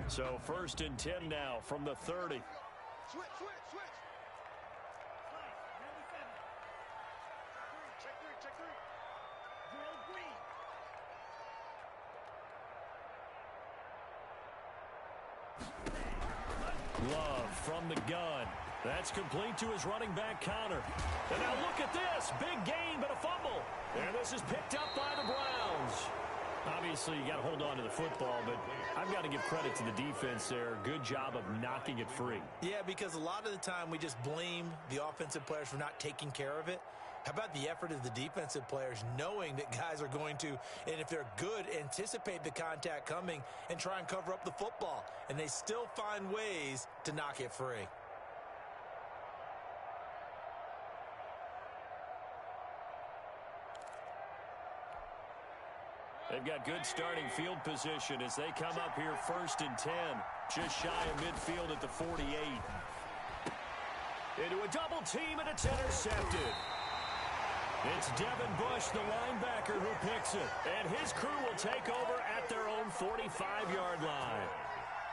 So 1st and 10 now from the 30. Switch. Check three. Drill green. Love from the gun. That's complete to his running back Connor. And now look at this. Big gain, but a fumble. And this is picked up by the Browns. Obviously, you got to hold on to the football, but I've got to give credit to the defense there. Good job of knocking it free. Yeah, because a lot of the time we just blame the offensive players for not taking care of it. How about the effort of the defensive players knowing that guys are going to, and if they're good, anticipate the contact coming and try and cover up the football. And they still find ways to knock it free. They've got good starting field position as they come up here 1st and 10. Just shy of midfield at the 48. Into a double team, and it's intercepted. It's Devin Bush, the linebacker, who picks it. And his crew will take over at their own 45-yard line.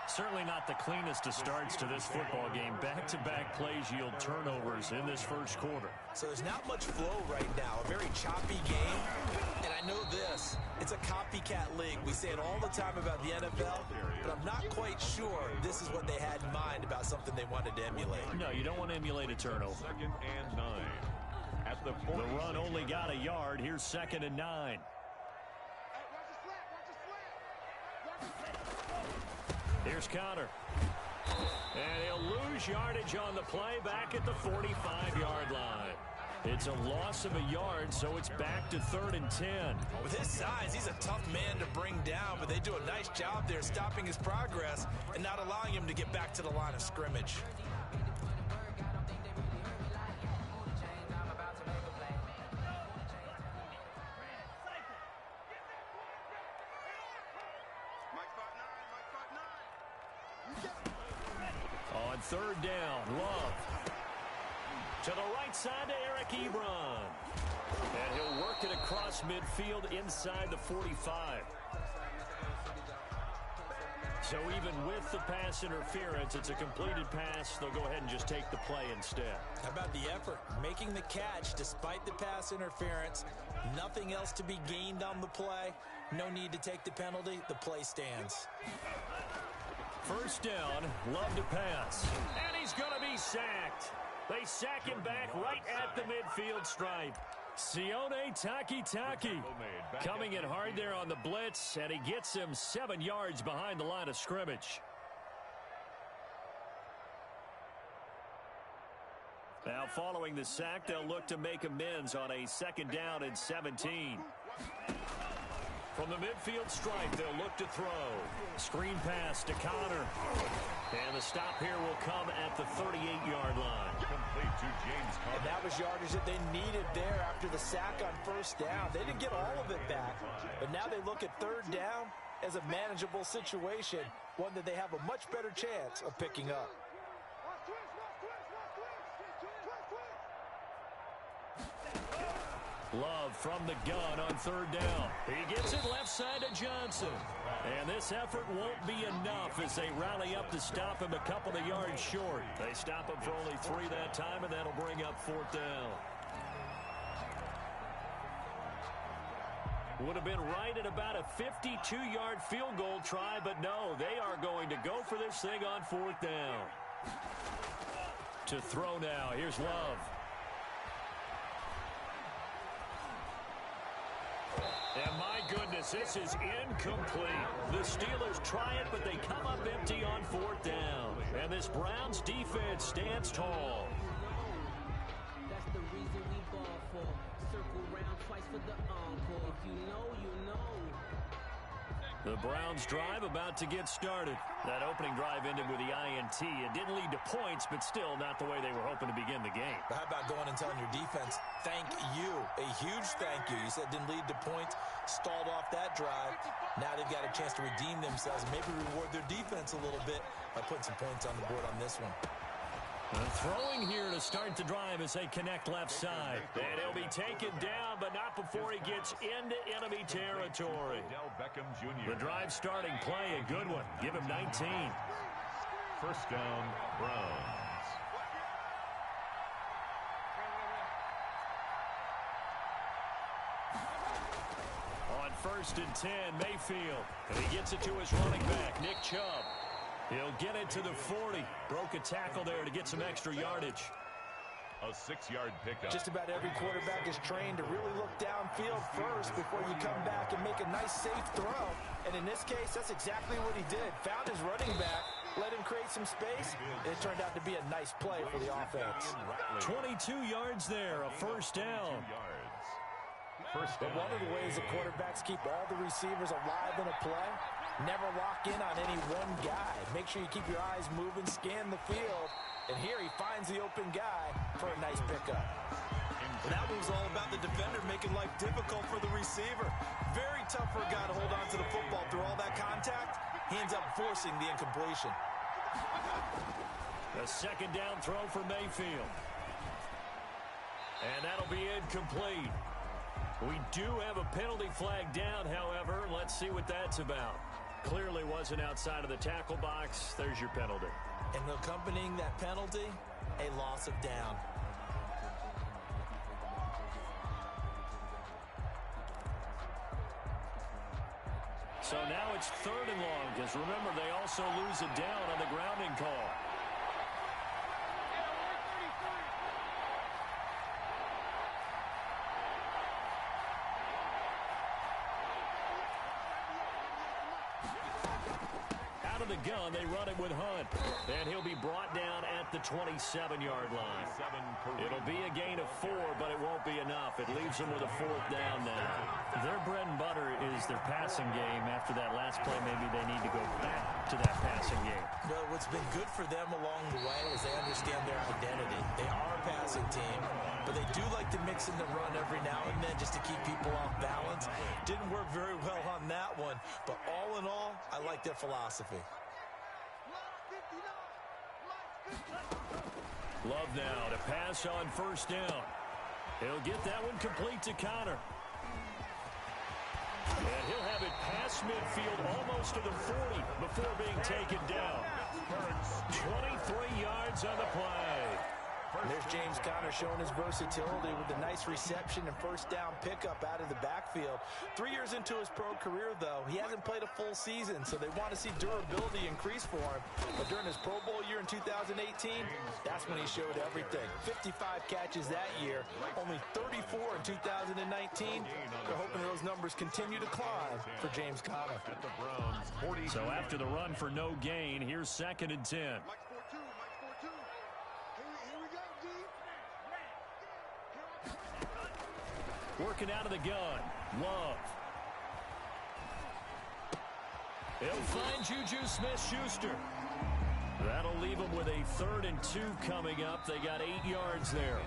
Certainly not the cleanest of starts to this football game. Back-to-back plays yield turnovers in this first quarter. So there's not much flow right now. A very choppy game. And I know this. It's a copycat league. We say it all the time about the NFL, but I'm not quite sure this is what they had in mind about something they wanted to emulate. No, you don't want to emulate a turnover. 2nd and 9. At the run only got a yard. Here's 2nd and 9. Here's Connor. And he'll lose yardage on the play back at the 45-yard line. It's a loss of a yard, so it's back to 3rd and 10. With his size, he's a tough man to bring down, but they do a nice job there stopping his progress and not allowing him to get back to the line of scrimmage. On 3rd down, Love. To the right side to Eric Ebron. And he'll work it across midfield inside the 45. So even with the pass interference, it's a completed pass. They'll go ahead and just take the play instead. How about the effort? Making the catch despite the pass interference. Nothing else to be gained on the play. No need to take the penalty. The play stands. 1st down, Love to pass. And he's going to be sacked. They sack him back right at the midfield stripe. Sione Takitaki coming in hard there on the blitz, and he gets him 7 yards behind the line of scrimmage. Now following the sack, they'll look to make amends on a 2nd down and 17. From the midfield stripe, they'll look to throw. Screen pass to Connor. And the stop here will come at the 38-yard line. Complete to James Conner. And that was yardage that they needed there after the sack on 1st down. They didn't get all of it back, but now they look at 3rd down as a manageable situation, one that they have a much better chance of picking up. Love from the gun on 3rd down. He gets it left side to Johnson. And this effort won't be enough as they rally up to stop him a couple of yards short. They stop him for only 3 that time, and that'll bring up 4th down. Would have been right at about a 52-yard field goal try, but no, they are going to go for this thing on 4th down. To throw now, here's Love. And my goodness, this is incomplete. The Steelers try it, but they come up empty on 4th down. And this Browns defense stands tall. That's the reason we ball for. Circle round twice for the encore. If you know, you know. The Browns drive about to get started. That opening drive ended with the INT. It didn't lead to points, but still not the way they were hoping to begin the game. But how about going and telling your defense, thank you, a huge thank you. You said it didn't lead to points, stalled off that drive. Now they've got a chance to redeem themselves and maybe reward their defense a little bit by putting some points on the board on this one. Throwing here to start the drive as they connect left side. And he'll be taken down, but not before he gets into enemy territory. The drive starting play, a good one. Give him 19. First down, Browns. On 1st and 10, Mayfield. And he gets it to his running back, Nick Chubb. He'll get it to the 40. Broke a tackle there to get some extra yardage. A 6-yard pickup. Just about every quarterback is trained to really look downfield first before you come back and make a nice, safe throw. And in this case, that's exactly what he did. Found his running back, let him create some space, and it turned out to be a nice play for the offense. 22 yards there, a first down. But one of the ways the quarterbacks keep all the receivers alive in a play, never lock in on any one guy. Make sure you keep your eyes moving, scan the field, and here he finds the open guy for a nice pickup. Well, that was all about the defender making life difficult for the receiver. Very tough for a guy to hold on to the football through all that contact. He ends up forcing the incompletion. A second down throw for Mayfield. And that'll be incomplete. We do have a penalty flag down, however. Let's see what that's about. Clearly wasn't outside of the tackle box. There's your penalty. And accompanying that penalty, a loss of down. So now it's 3rd and long, because remember, they also lose a down on the grounding call. Out of the gun, they run it with Hunt. And he'll be brought down at the 27-yard line. It'll be a gain of 4, but it won't be enough. It leaves them with a 4th down now. Their bread and butter is their passing game. After that last play, maybe they need to go back to that passing game. Well, what's been good for them along the way is they understand their identity. They are a passing team, but they do like to mix in the run every now and then just to keep people off balance. Didn't work very well on that one, but all in all, I like their philosophy. Love now to pass on 1st down. He'll get that one complete to Connor. And he'll have it past midfield almost to the 40 before being taken down. 23 yards on the play. And there's James Conner showing his versatility with a nice reception and first down pickup out of the backfield. 3 years into his pro career, though, he hasn't played a full season, so they want to see durability increase for him. But during his Pro Bowl year in 2018, that's when he showed everything. 55 catches that year, only 34 in 2019. They're hoping those numbers continue to climb for James Conner. So after the run for no gain, here's 2nd and 10. Working out of the gun. Love. He'll find Juju Smith-Schuster. That'll leave them with a 3rd and 2 coming up. They got 8 yards there.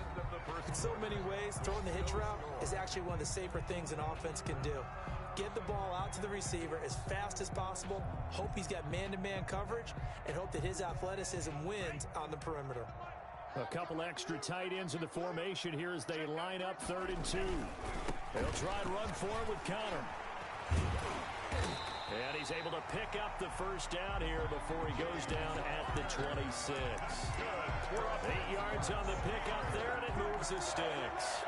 In so many ways, throwing the hitch route is actually one of the safer things an offense can do. Get the ball out to the receiver as fast as possible, hope he's got man-to-man coverage, and hope that his athleticism wins on the perimeter. A couple extra tight ends in the formation here as they line up 3rd and 2. They'll try and run for it with Connor. And he's able to pick up the first down here before he goes down at the 26. 8 yards on the pickup there, and it moves the sticks.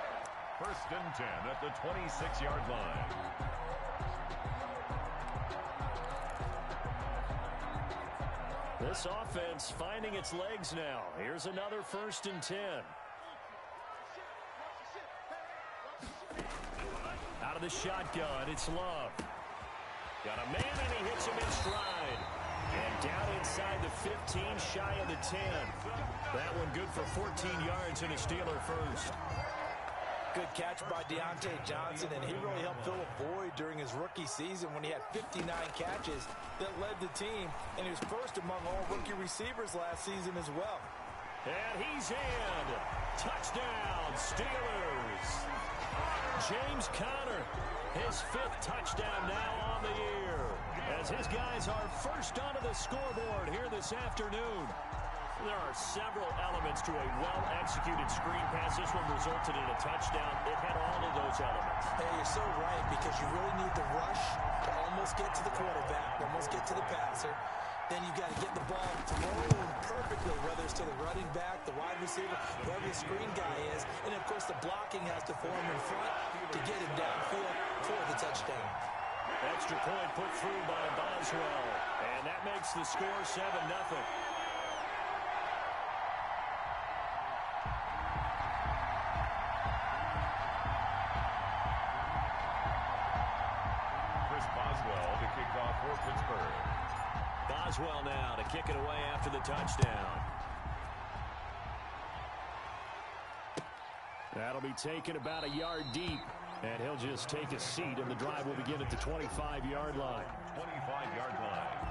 1st and 10 at the 26-yard line. This offense finding its legs now. Here's another 1st and 10. Out of the shotgun, it's Love. Got a man, and he hits him in stride. And down inside the 15, shy of the 10. That one good for 14 yards and a Steeler first. Good catch by Deontay Johnson, and he really helped fill a void during his rookie season when he had 59 catches that led the team, and he was first among all rookie receivers last season as well. And he's in. Touchdown, Steelers. James Conner, his 5th touchdown now on the year, as his guys are first onto the scoreboard here this afternoon. There are several elements to a well-executed screen pass. This one resulted in a touchdown. It had all of those elements. Hey, you're so right, because you really need the rush to almost get to the quarterback, almost get to the passer. Then you've got to get the ball thrown perfectly, whether it's to the running back, the wide receiver, whoever the screen guy is. And, of course, the blocking has to form in front to get him downfield for the touchdown. Extra point put through by Boswell. And that makes the score 7-0. Boswell to kick off for Pittsburgh. Boswell now to kick it away after the touchdown. That'll be taken about a yard deep, and he'll just take a seat, and the drive will begin at the 25-yard line. 25-yard line.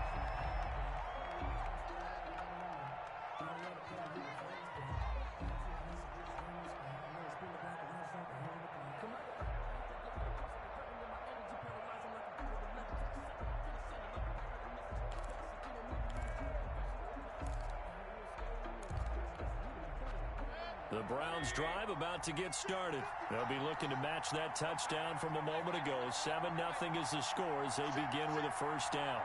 The Browns drive about to get started. They'll be looking to match that touchdown from a moment ago. 7-0 is the score as they begin with a first down.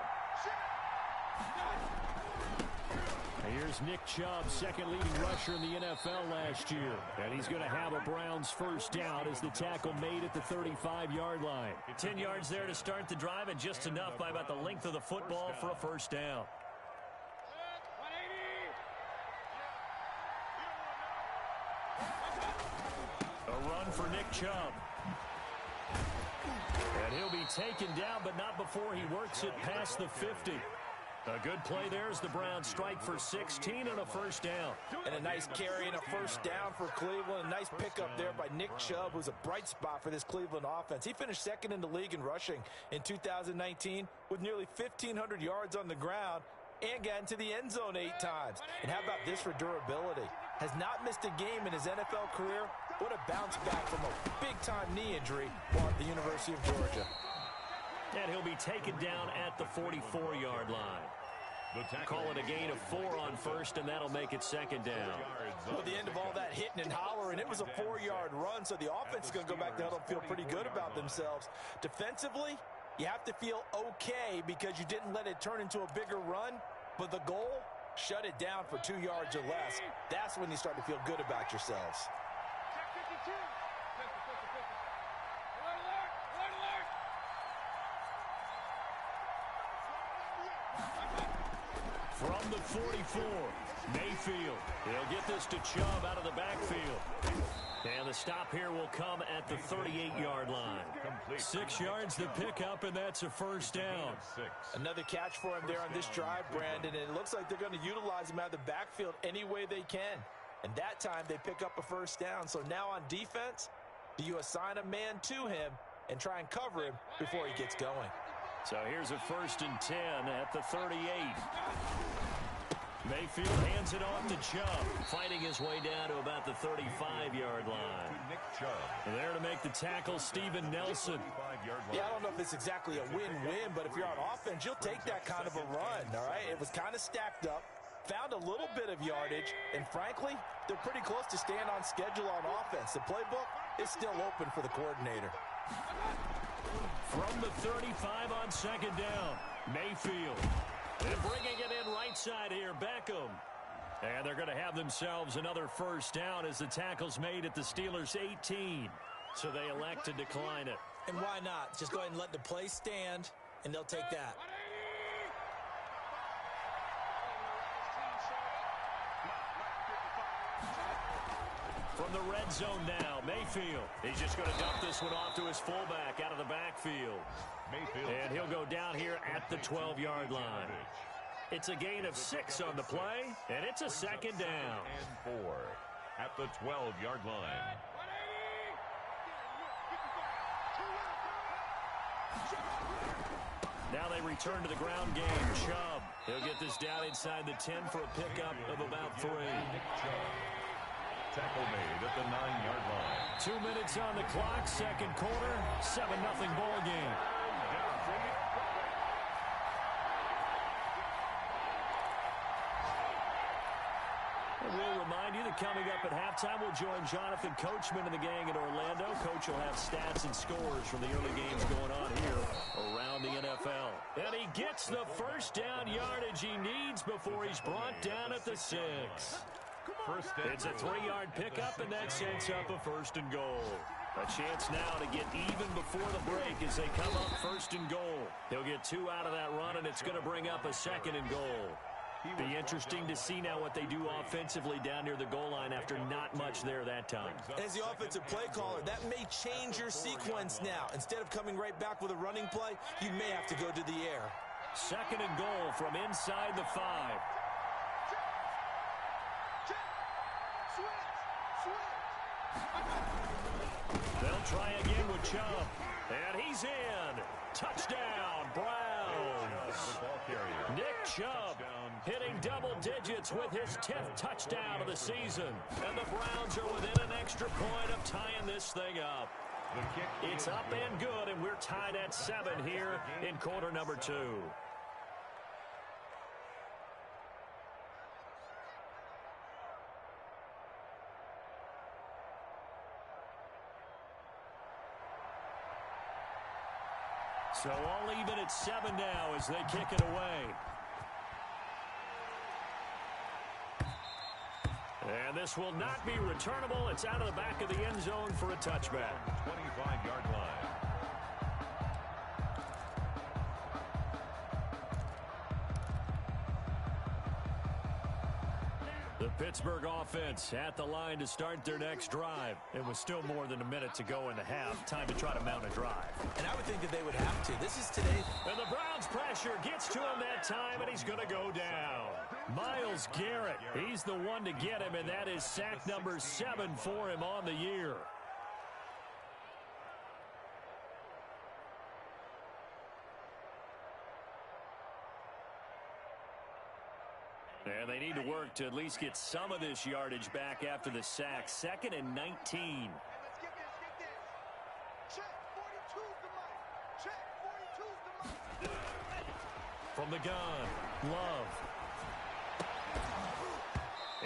Here's Nick Chubb, second leading rusher in the NFL last year. And he's going to have a Browns first down as the tackle made at the 35-yard line. 10 yards there to start the drive, and just enough by about the length of the football for a first down. A run for Nick Chubb. And he'll be taken down, but not before he works it past the 50. A good play there as the Browns strike for 16 on a first down. And a nice carry and a first down for Cleveland. A nice pickup there by Nick Chubb, who's a bright spot for this Cleveland offense. He finished second in the league in rushing in 2019 with nearly 1,500 yards on the ground and got into the end zone 8 times. And how about this for durability? Has not missed a game in his NFL career. What a bounce back from a big-time knee injury while at the University of Georgia. And he'll be taken down at the 44-yard line. Call it a gain of 4 on first, and that'll make it second down. Well, at the end of all that hitting and hollering, it was a 4-yard run, so the offense is going to go back to huddle and feel pretty good about themselves. Defensively, you have to feel okay because you didn't let it turn into a bigger run, but the goal, shut it down for 2 yards or less. That's when you start to feel good about yourselves. From the 44, Mayfield. He'll get this to Chubb out of the backfield. And the stop here will come at the 38-yard line. 6 yards to pick up, and that's a first down. Another catch for him there on this drive, Brandon, and it looks like they're going to utilize him out of the backfield any way they can. And that time they pick up a first down. So now on defense, do you assign a man to him and try and cover him before he gets going? So here's a 1st and 10 at the 38. Mayfield hands it off to Chubb, fighting his way down to about the 35-yard line. There to make the tackle, Steven Nelson. Yeah, I don't know if it's exactly a win-win, but if you're on offense, you'll take that kind of a run, all right? It was kind of stacked up, found a little bit of yardage, and frankly, they're pretty close to staying on schedule on offense. The playbook is still open for the coordinator. From the 35 on second down, Mayfield. And bringing it in right side here, Beckham. And they're going to have themselves another first down as the tackle's made at the Steelers' 18. So they elect to decline it. And why not? Just go ahead and let the play stand, and they'll take that. From the red zone now, Mayfield. He's just going to dump this one off to his fullback out of the backfield. And he'll go down here at the 12-yard line. It's a gain of 6 on the play, and it's a second down. And 4 at the 12-yard line. Now they return to the ground game. Chubb. He'll get this down inside the 10 for a pickup of about 3. Tackle made at the 9-yard line. 2 minutes on the clock, second quarter, 7-0 ball game. halftime, we'll join Jonathan Coachman and the gang in Orlando. Coach will have stats and scores from the early games going on here around the NFL. And he gets the first down yardage he needs before he's brought down at the 6. It's a 3-yard pickup, and that sets up a 1st and goal. A chance now to get even before the break as they come up 1st and goal. He'll get 2 out of that run, and it's going to bring up a 2nd and goal. Be interesting to see now what they do offensively down near the goal line after not much there that time. As the offensive play caller, that may change your sequence now. Instead of coming right back with a running play, you may have to go to the air. 2nd and goal from inside the 5. They'll try again with Chubb. And he's in. Touchdown, Browns. Nick Chubb hitting double digits with his 10th touchdown of the season. And the Browns are within an extra point of tying this thing up. It's up and good, and we're tied at 7 here in quarter number 2. So all even at 7 now as they kick it away. And this will not be returnable. It's out of the back of the end zone for a touchback. 25-yard line. The Pittsburgh offense at the line to start their next drive. It was still more than a minute to go in the half. Time to try to mount a drive. And I would think that they would have to. This is today. And the Browns pressure gets to him that time, and he's going to go down. Myles Garrett, he's the one to get him, and that is sack number 7 for him on the year. And they need to work to at least get some of this yardage back after the sack. 2nd and 19. Let's get this. Check 42's the mic. Check 42's the mic. From the gun, Love.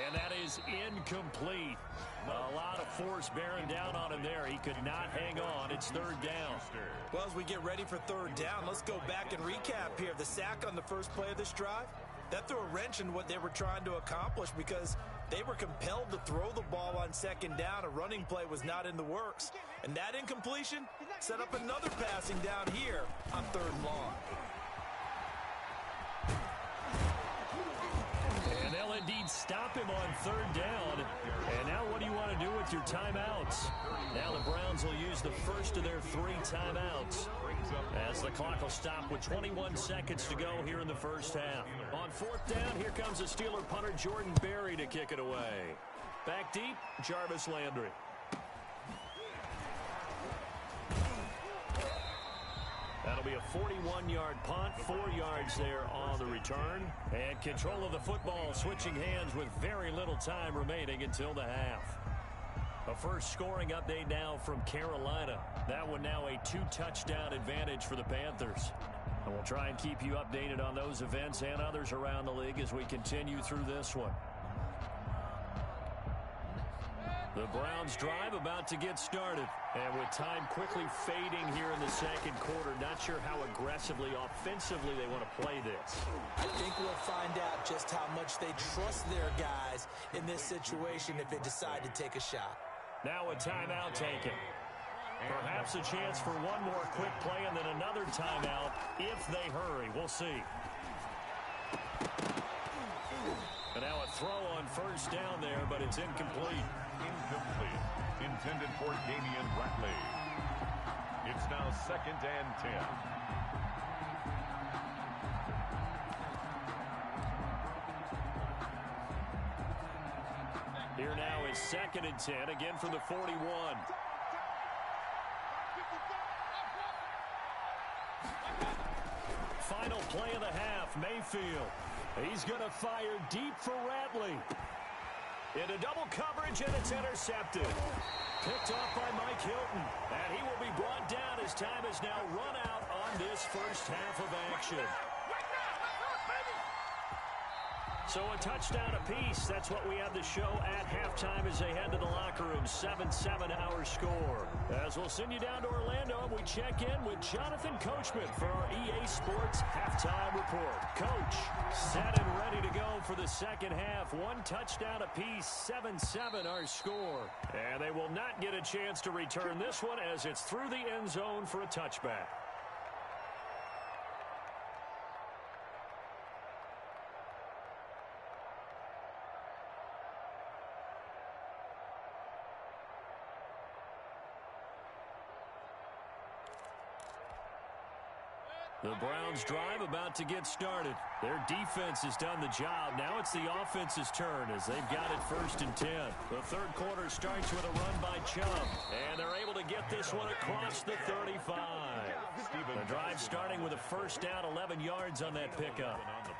And that is incomplete. A lot of force bearing down on him there. He could not hang on. It's 3rd down. Well, as we get ready for 3rd down, let's go back and recap here. The sack on the first play of this drive, that threw a wrench in what they were trying to accomplish because they were compelled to throw the ball on 2nd down. A running play was not in the works. And that incompletion set up another passing down here on 3rd and long. And they'll indeed stop him on 3rd down. And now what do you want to do with your timeouts? Now the Browns will use the first of their 3 timeouts as the clock will stop with 21 seconds to go here in the first half. On 4th down, here comes the Steeler punter Jordan Berry to kick it away. Back deep, Jarvis Landry. That'll be a 41-yard punt, 4 yards there on the return. And control of the football switching hands with very little time remaining until the half. A first scoring update now from Carolina. That one now a 2-touchdown advantage for the Panthers. And we'll try and keep you updated on those events and others around the league as we continue through this one. The Browns drive about to get started. And with time quickly fading here in the 2nd quarter, not sure how aggressively, offensively they want to play this. I think we'll find out just how much they trust their guys in this situation if they decide to take a shot. Now a timeout taken. Perhaps a chance for one more quick play and then another timeout if they hurry. We'll see. And now a throw on 1st down there, but it's incomplete. Incomplete. Intended for Damian Ratley. It's now 2nd and 10. Here now is 2nd and 10, again from the 41. Final play of the half, Mayfield. He's going to fire deep for Ratley. Into double coverage, and it's intercepted. Picked off by Mike Hilton. And he will be brought down as time has now run out on this first half of action. So a touchdown apiece. That's what we have the show at halftime as they head to the locker room. 7-7 our score. As we'll send you down to Orlando, and we check in with Jonathan Coachman for our EA Sports halftime report. Coach, set and ready to go for the second half. One touchdown apiece. 7-7 our score. And they will not get a chance to return this one as it's through the end zone for a touchback. The Browns drive about to get started. Their defense has done the job. Now it's the offense's turn as they've got it 1st and 10. The third quarter starts with a run by Chubb. And they're able to get this one across the 35. The drive starting with a first down, 11 yards on that pickup.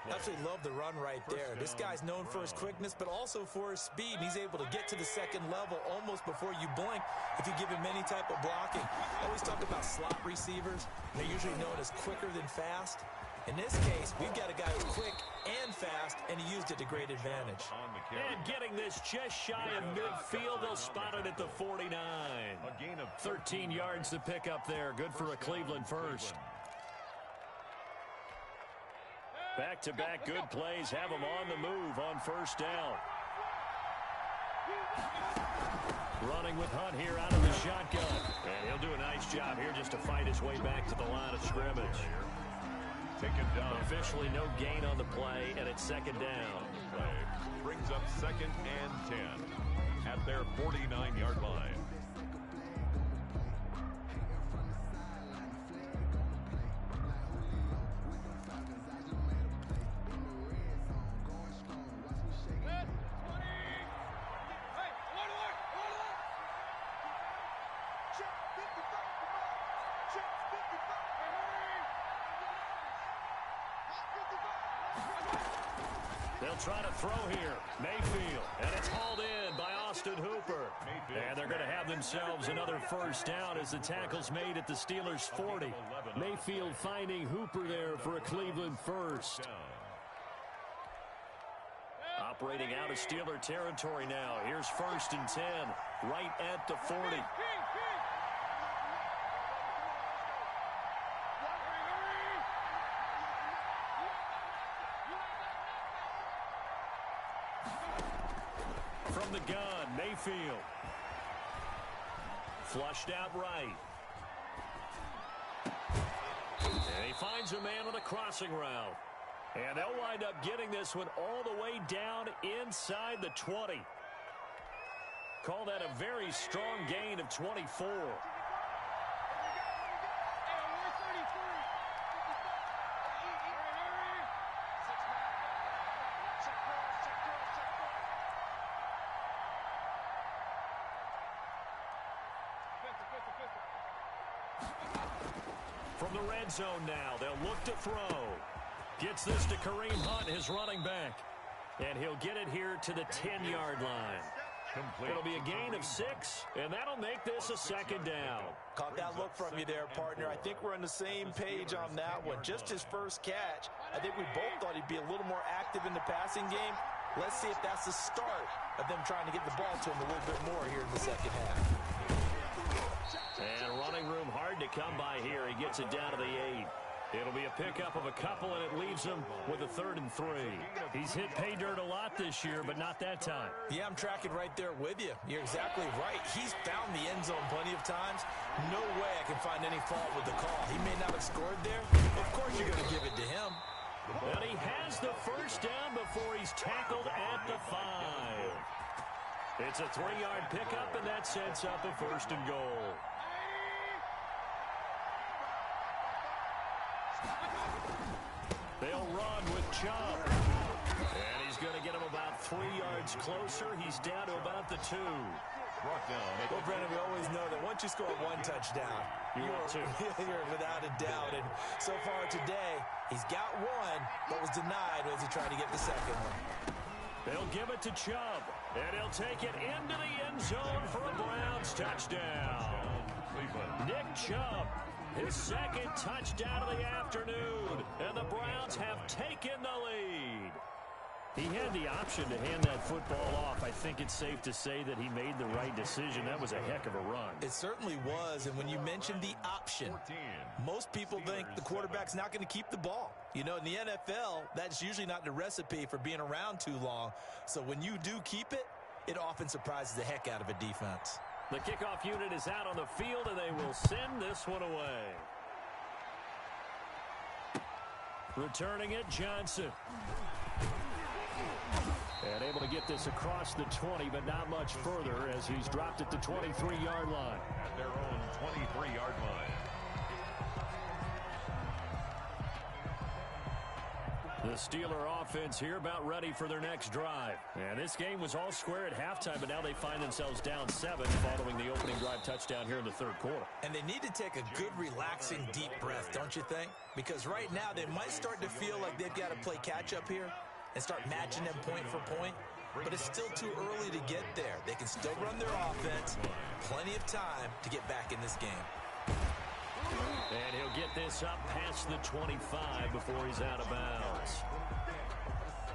Absolutely love the run right there. This guy's known for his quickness, but also for his speed. And he's able to get to the second level almost before you blink if you give him any type of blocking. I always talk about slot receivers. They're usually known as quicker than fast. In this case, we've got a guy who's quick and fast, and he used it to great advantage. And getting this just shy of midfield, they'll spot it at the 49. 13 yards to pick up there. Good for a Cleveland first. Back-to-back good plays have them on the move on first down. Running with Hunt here out of the shotgun. And he'll do a nice job here just to fight his way back to the line of scrimmage. Taken down. Officially no gain on the play, and it's second down. Play brings up 2nd and 10 at their 49-yard line. They'll try to throw here. Mayfield. And it's hauled in by Austin Hooper. And they're going to have themselves another first down as the tackle's made at the Steelers' 40. Mayfield finding Hooper there for a Cleveland first. Operating out of Steeler territory now. Here's 1st and 10. Right at the 40. From the gun, Mayfield. Flushed out right. And he finds a man on a crossing route. And they'll wind up getting this one all the way down inside the 20. Call that a very strong gain of 24. From the red zone now, they'll look to throw. Gets this to Kareem Hunt, his running back. And he'll get it here to the 10-yard line. It'll be a gain of 6, and that'll make this a second down. Caught that look from you there, partner. I think we're on the same page on that one. Just his first catch. I think we both thought he'd be a little more active in the passing game. Let's see if that's the start of them trying to get the ball to him a little bit more here in the second half. And running room hard to come by here. He gets it down to the 8. It'll be a pickup of a couple, and it leaves him with a 3rd and 3. He's hit pay dirt a lot this year, but not that time. Yeah, I'm tracking right there with you. You're exactly right. He's found the end zone plenty of times. No way I can find any fault with the call. He may not have scored there. Of course you're going to give it to him. And he has the first down before he's tackled at the 5. It's a 3-yard pickup, and that sets up a 1st and goal. They'll run with Chubb. And he's going to get him about 3 yards closer. He's down to about the 2. Brought down. Well, Brandon, we always know that once you score one touchdown, you're without a doubt. And so far today, he's got one, but was denied as he tried to get the second one. They'll give it to Chubb, and he'll take it into the end zone for a Browns touchdown. Nick Chubb, his second touchdown of the afternoon, and the Browns have taken the lead. He had the option to hand that football off. I think it's safe to say that he made the right decision. That was a heck of a run. It certainly was, and when you mentioned the option, most people think the quarterback's not going to keep the ball. You know, in the NFL, that's usually not the recipe for being around too long. So when you do keep it, it often surprises the heck out of a defense. The kickoff unit is out on the field, and they will send this one away. Returning it, Johnson. And able to get this across the 20, but not much further as he's dropped at the 23-yard line. At their own 23-yard line. The Steeler offense here about ready for their next drive. And this game was all square at halftime, but now they find themselves down 7 following the opening drive touchdown here in the third quarter. And they need to take a good, relaxing, deep breath, don't you think? Because right now they might start to feel like they've got to play catch-up here and start matching them point for point. But it's still too early to get there. They can still run their offense. Plenty of time to get back in this game. And he'll get this up past the 25 before he's out of bounds.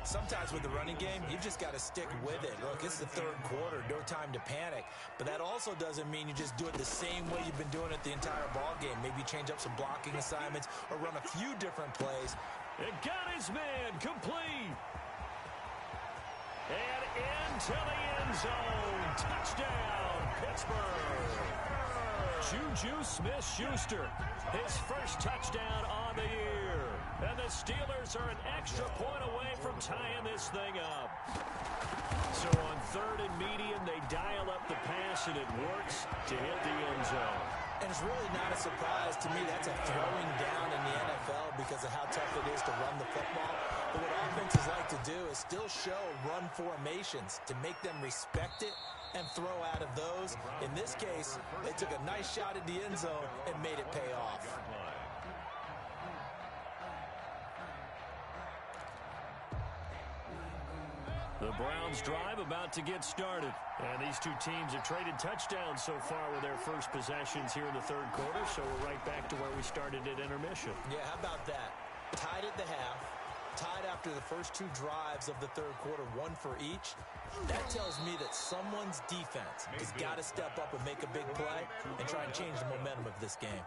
Sometimes with the running game, you've just got to stick with it. Look, it's the third quarter, no time to panic. But that also doesn't mean you just do it the same way you've been doing it the entire ball game. Maybe change up some blocking assignments or run a few different plays. It got his man complete. And into the end zone. Touchdown, Pittsburgh. Juju Smith-Schuster, his first touchdown on the year. And the Steelers are an extra point away from tying this thing up. So on third and medium, they dial up the pass, and it works to hit the end zone. And it's really not a surprise to me. That's a throwing down in the NFL because of how tough it is to run the football. But what offenses like to do is still show run formations to make them respect it and throw out of those. In this case, they took a nice shot at the end zone and made it pay off. The Browns drive about to get started. And these two teams have traded touchdowns so far with their first possessions here in the third quarter. So we're right back to where we started at intermission. Yeah, how about that? Tied at the half. Tied after the first two drives of the third quarter, one for each. That tells me that someone's defense has got to step up and make a big play and try and change the momentum of this game.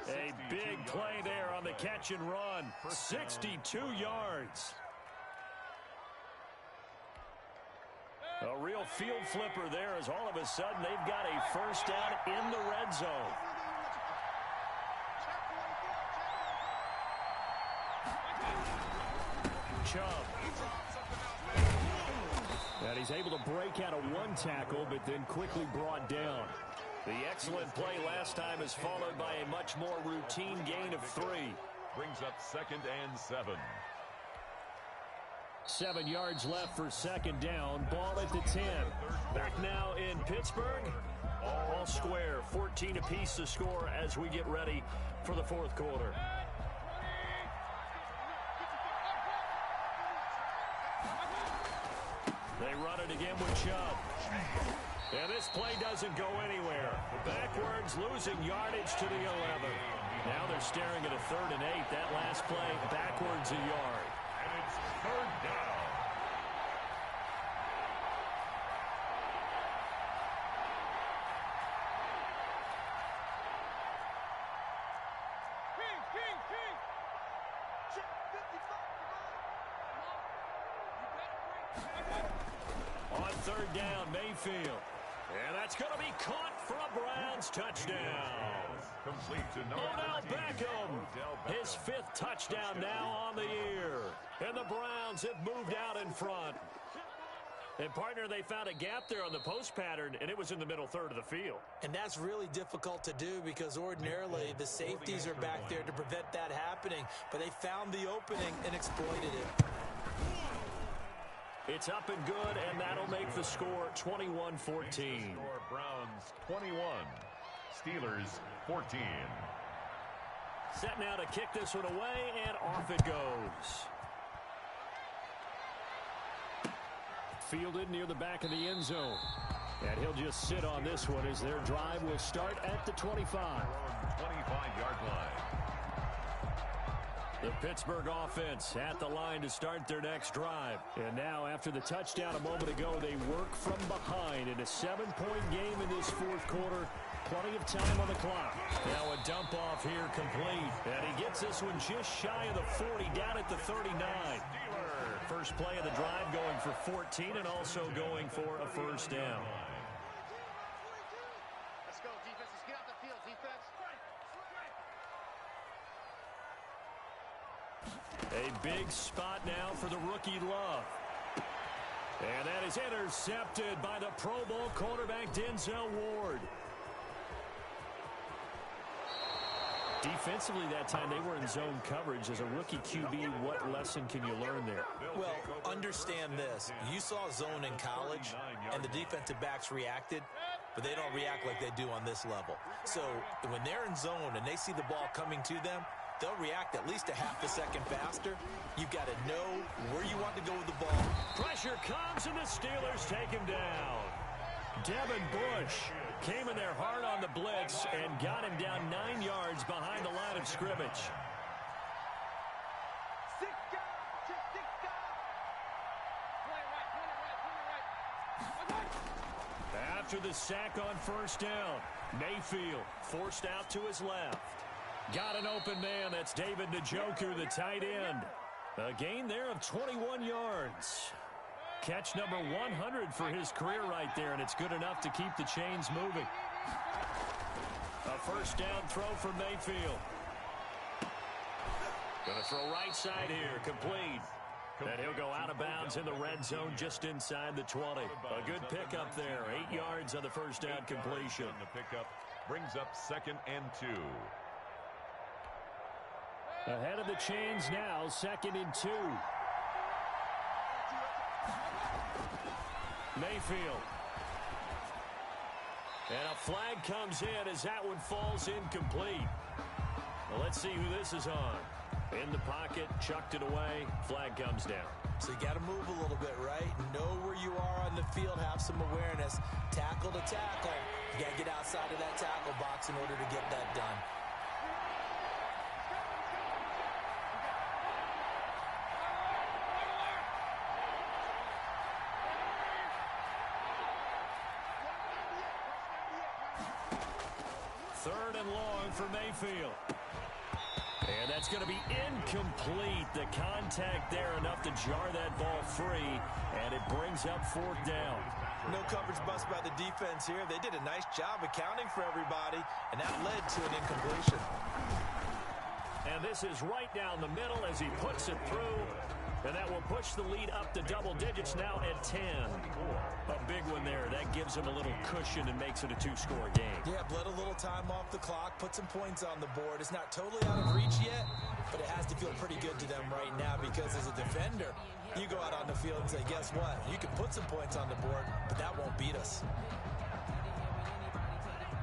A big play there on the catch and run. 62 yards. A real field flipper there as all of a sudden they've got a first down in the red zone. Chubb. And he's able to break out of one tackle, but then quickly brought down. The excellent play last time is followed by a much more routine gain of 3. Brings up 2nd and 7. 7 yards left for second down. Ball at the 10. Back now in Pittsburgh. All square. 14 apiece to score as we get ready for the fourth quarter. They run it again with Chubb. And this play doesn't go anywhere. Backwards, losing yardage to the 11. Now they're staring at a 3rd and 8. That last play, backwards a yard. And it's 3rd down. On 3rd down, Mayfield. And that's going to be caught for a Browns touchdown. Complete to Odell Beckham. His 5th touchdown now on the year. And the Browns have moved out in front. And, partner, they found a gap there on the post pattern, and it was in the middle third of the field. And that's really difficult to do because ordinarily the safeties are back there to prevent that happening. But they found the opening and exploited it. It's up and good, and that'll make the score 21-14. Browns 21, Steelers 14. Set now to kick this one away, and off it goes. Fielded near the back of the end zone. And he'll just sit on this one as their drive will start at the 25. 25-yard line. The Pittsburgh offense at the line to start their next drive. And now, after the touchdown a moment ago, they work from behind in a 7-point game in this fourth quarter. Plenty of time on the clock. Now a dump off here complete. And he gets this one just shy of the 40, down at the 39. First play of the drive going for 14 and also going for a first down. Let's go, defense. Let's get out the field, defense. A big spot now for the rookie Love. And that is intercepted by the Pro Bowl quarterback Denzel Ward. Defensively that time, they were in zone coverage. As a rookie QB, what lesson can you learn there? Well, understand this. You saw zone in college, and the defensive backs reacted, but they don't react like they do on this level. So when they're in zone and they see the ball coming to them, they'll react at least a half a second faster. You've got to know where you want to go with the ball. Pressure comes, and the Steelers take him down. Devin Bush came in there hard on the blitz and got him down 9 yards behind the line of scrimmage. After the sack on first down, Mayfield forced out to his left. Got an open man. That's David Njoku, the tight end. A gain there of 21 yards. Catch number 100 for his career right there, and it's good enough to keep the chains moving. A first down throw for Mayfield. Going to throw right side here, complete. And he'll go out of bounds in the red zone just inside the 20. A good pickup there, 8 yards on the first down completion. The pickup brings up 2nd and 2. Ahead of the chains now, 2nd and 2. Mayfield. And a flag comes in as that one falls incomplete. Well, let's see who this is on. In the pocket, chucked it away, flag comes down. So you got to move a little bit, right? Know where you are on the field, have some awareness. Tackle to tackle. You got to get outside of that tackle box in order to get that done. Third and long for Mayfield. And that's going to be incomplete. The contact there enough to jar that ball free, and it brings up 4th down. No coverage bust by the defense here. They did a nice job accounting for everybody, and that led to an incompletion. And this is right down the middle as he puts it through. And that will push the lead up to double digits now at 10. A big one there. That gives him a little cushion and makes it a 2-score game. Yeah, bled a little time off the clock, put some points on the board. It's not totally out of reach yet, but it has to feel pretty good to them right now because as a defender, you go out on the field and say, guess what? You can put some points on the board, but that won't beat us.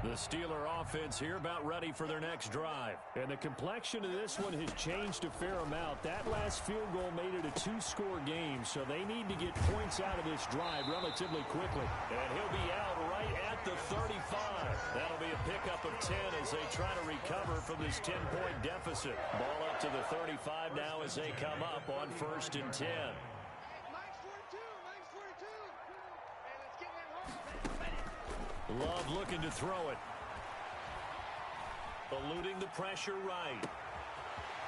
The Steeler offense here about ready for their next drive. And the complexion of this one has changed a fair amount. That last field goal made it a 2-score game, so they need to get points out of this drive relatively quickly. And he'll be out right at the 35. That'll be a pickup of 10 as they try to recover from this 10-point deficit. Ball up to the 35 now as they come up on 1st and 10. Love looking to throw it. Eluding the pressure right.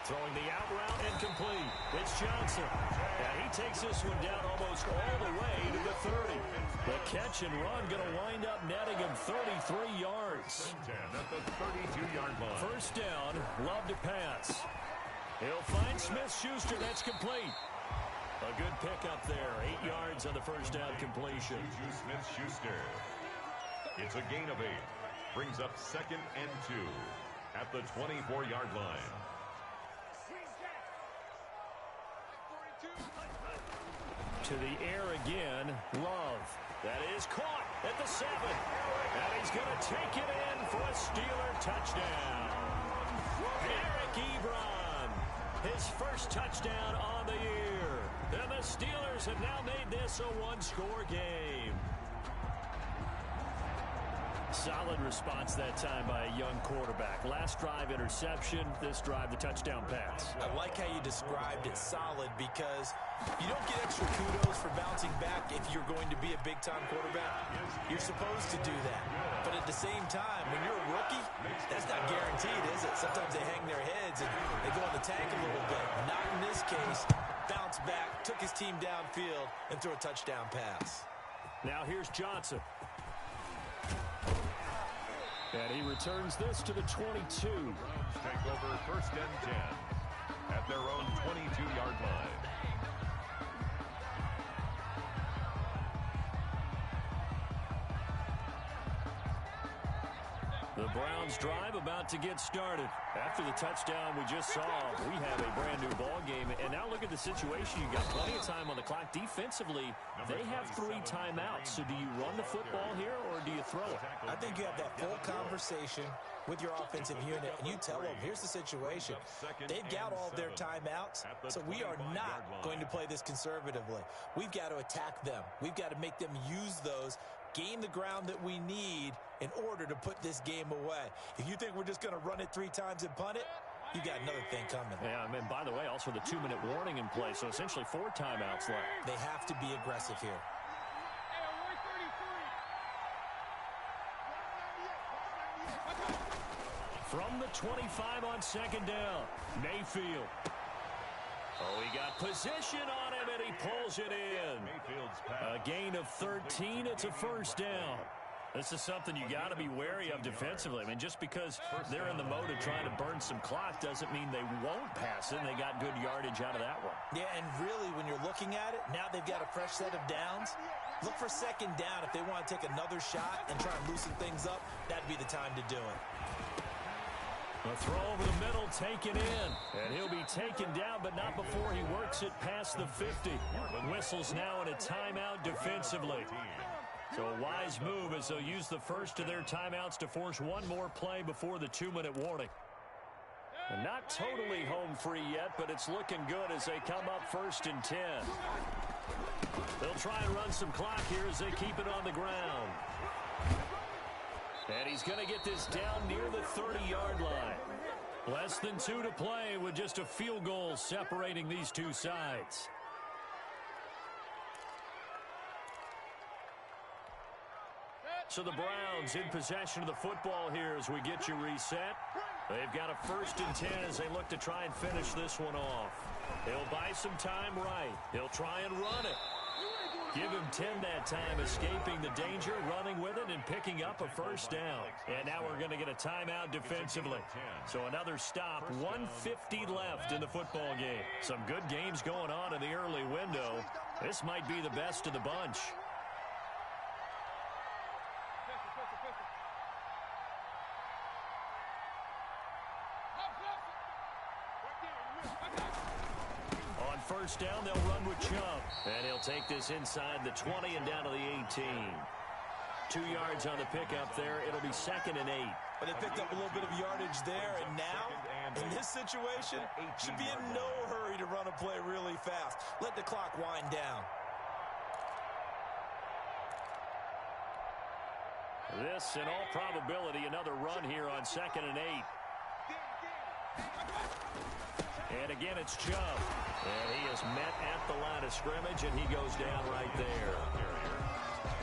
Throwing the out route and complete. It's Johnson. And he takes this one down almost all the way to the 30. The catch and run going to wind up netting him 33 yards. At the 32-yard line. First down, Love to pass. He'll find Smith-Schuster. That's complete. A good pickup there. 8 yards on the first down completion. Juju Smith-Schuster. It's a gain of 8. Brings up 2nd and 2 at the 24-yard line. To the air again, Love. That is caught at the 7. And he's going to take it in for a Steeler touchdown. Eric Ebron, his first touchdown on the year. And the Steelers have now made this a 1-score game. Solid response that time by a young quarterback. Last drive, interception. This drive, the touchdown pass. I like how you described it solid because you don't get extra kudos for bouncing back if you're going to be a big-time quarterback. You're supposed to do that. But at the same time, when you're a rookie, that's not guaranteed, is it? Sometimes they hang their heads and they go in the tank a little bit. Not in this case. Bounced back, took his team downfield, and threw a touchdown pass. Now here's Johnson. And he returns this to the 22. Take over 1st and 10 at their own 22-yard line. The Browns drive about to get started. After the touchdown we just saw, we have a brand new ball game. And now look at the situation. You got plenty of time on the clock. Defensively, they have 3 timeouts. So do you run the football here or do you throw it? I think you have that full conversation with your offensive unit, and you tell them, here's the situation. They've got all of their timeouts, so we are not going to play this conservatively. We've got to attack them. We've got to make them use those, gain the ground that we need in order to put this game away. If you think we're just going to run it 3 times and punt it, you got another thing coming. Yeah, and by the way, also the 2-minute warning in play, so essentially 4 timeouts left. They have to be aggressive here. From the 25 on 2nd down, Mayfield. Oh, he got position on him, and he pulls it in. A gain of 13. It's a 1st down. This is something you got to be wary of defensively. I mean, just because they're in the mode of trying to burn some clock doesn't mean they won't pass it. And they got good yardage out of that one. Yeah, and really, when you're looking at it, now they've got a fresh set of downs. Look for 2nd down. If they want to take another shot and try and loosen things up, that'd be the time to do it. A throw over the middle, taken in. And he'll be taken down, but not before he works it past the 50. Whistles now in a timeout defensively. So a wise move as they'll use the first of their timeouts to force one more play before the 2-minute warning. And not totally home free yet, but it's looking good as they come up 1st and 10. They'll try and run some clock here as they keep it on the ground. And he's going to get this down near the 30-yard line. Less than 2 to play with just a field goal separating these two sides. So the Browns in possession of the football here as we get you reset. They've got a 1st and 10 as they look to try and finish this one off. He'll buy some time right. He'll try and run it. Give him 10 that time, escaping the danger, running with it, and picking up a 1st down. And now we're going to get a timeout defensively. So another stop, 1:50 left in the football game. Some good games going on in the early window. This might be the best of the bunch. On 1st down, they'll run with Chubb. And he'll take this inside the 20 and down to the 18. 2 yards on the pickup there. It'll be 2nd and 8. But they picked up a little bit of yardage there, and now, in this situation, should be in no hurry to run a play really fast. Let the clock wind down. This, in all probability, another run here on 2nd and 8. And again, it's Chubb. And he is met at the line of scrimmage, and he goes down right there.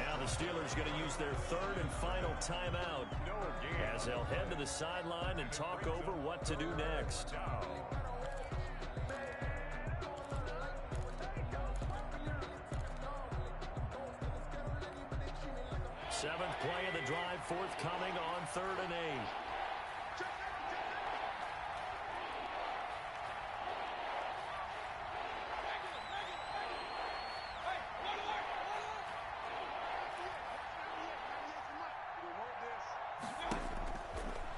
Now the Steelers going to use their 3rd and final timeout as they'll head to the sideline and talk over what to do next. 7th play of the drive forthcoming on 3rd and 8.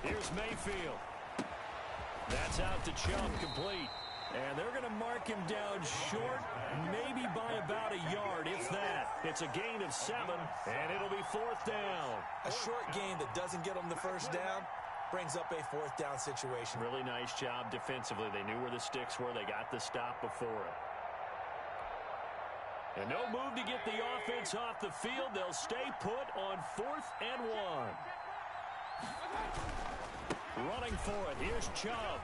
Here's Mayfield. That's out to Chubb, complete. And they're going to mark him down short, maybe by about a yard, if that. It's a gain of 7, and it'll be 4th down. A short gain that doesn't get them the 1st down brings up a 4th down situation. Really nice job defensively. They knew where the sticks were. They got the stop before it. And no move to get the offense off the field. They'll stay put on 4th and 1. Running for it, here's Chubb.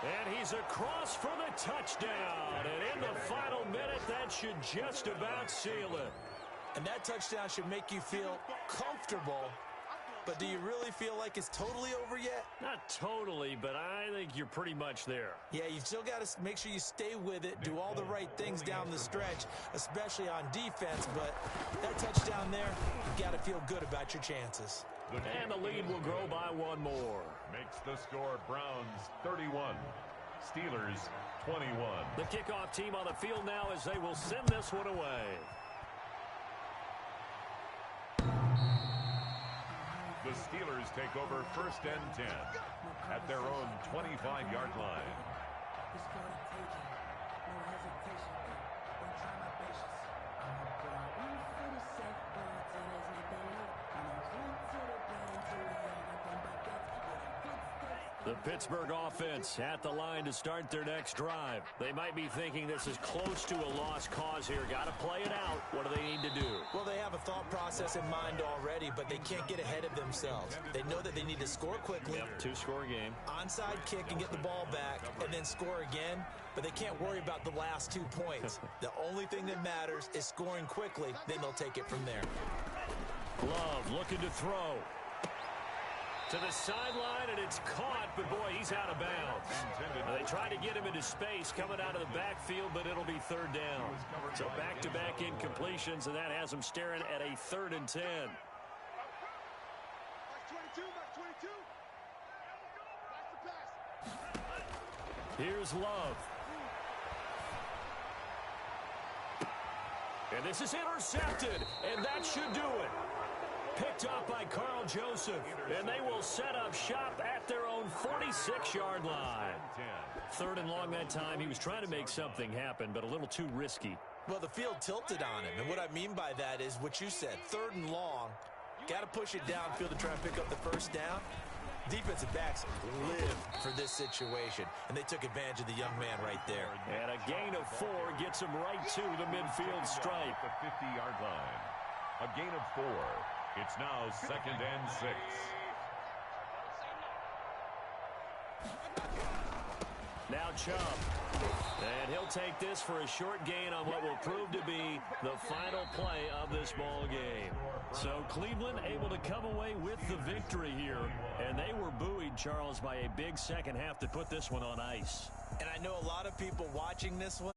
And he's across for the touchdown. And in the final minute, that should just about seal it. And that touchdown should make you feel comfortable. But do you really feel like it's totally over yet? Not totally, but I think you're pretty much there. Yeah, you still got to make sure you stay with it, do all the right things down the stretch, especially on defense. But that touchdown there, you got to feel good about your chances. And the lead will grow by one more. Makes the score Browns 31, Steelers 21. The kickoff team on the field now as they will send this one away. The Steelers take over 1st and 10 at their own 25-yard line. The Pittsburgh offense at the line to start their next drive. They might be thinking this is close to a lost cause here. Got to play it out. What do they need to do? Well, they have a thought process in mind already, but they can't get ahead of themselves. They know that they need to score quickly. Yep, two-score game. Onside kick and get the ball back and then score again, but they can't worry about the last 2 points. The only thing that matters is scoring quickly, then they'll take it from there. Love looking to throw. To the sideline, and it's caught, but boy, he's out of bounds. They try to get him into space coming out of the backfield, but it'll be third down. So back-to-back incompletions, and that has him staring at a 3rd and 10. Back 22, back 22. Pass the pass. Here's Love. And this is intercepted, and that should do it. Picked up by Carl Joseph, and they will set up shop at their own 46-yard line. 3rd and long that time. He was trying to make something happen, but a little too risky. Well, the field tilted on him, and what I mean by that is what you said, 3rd and long. Got to push it downfield to try and pick up the first down. Defensive backs live for this situation, and they took advantage of the young man right there. And a gain of 4 gets him right to the midfield stripe. At the 50-yard line. A gain of 4. It's now 2nd and 6. Now Chubb. And he'll take this for a short gain on what will prove to be the final play of this ball game. So Cleveland able to come away with the victory here. And they were buoyed, Charles, by a big second half to put this one on ice. And I know a lot of people watching this one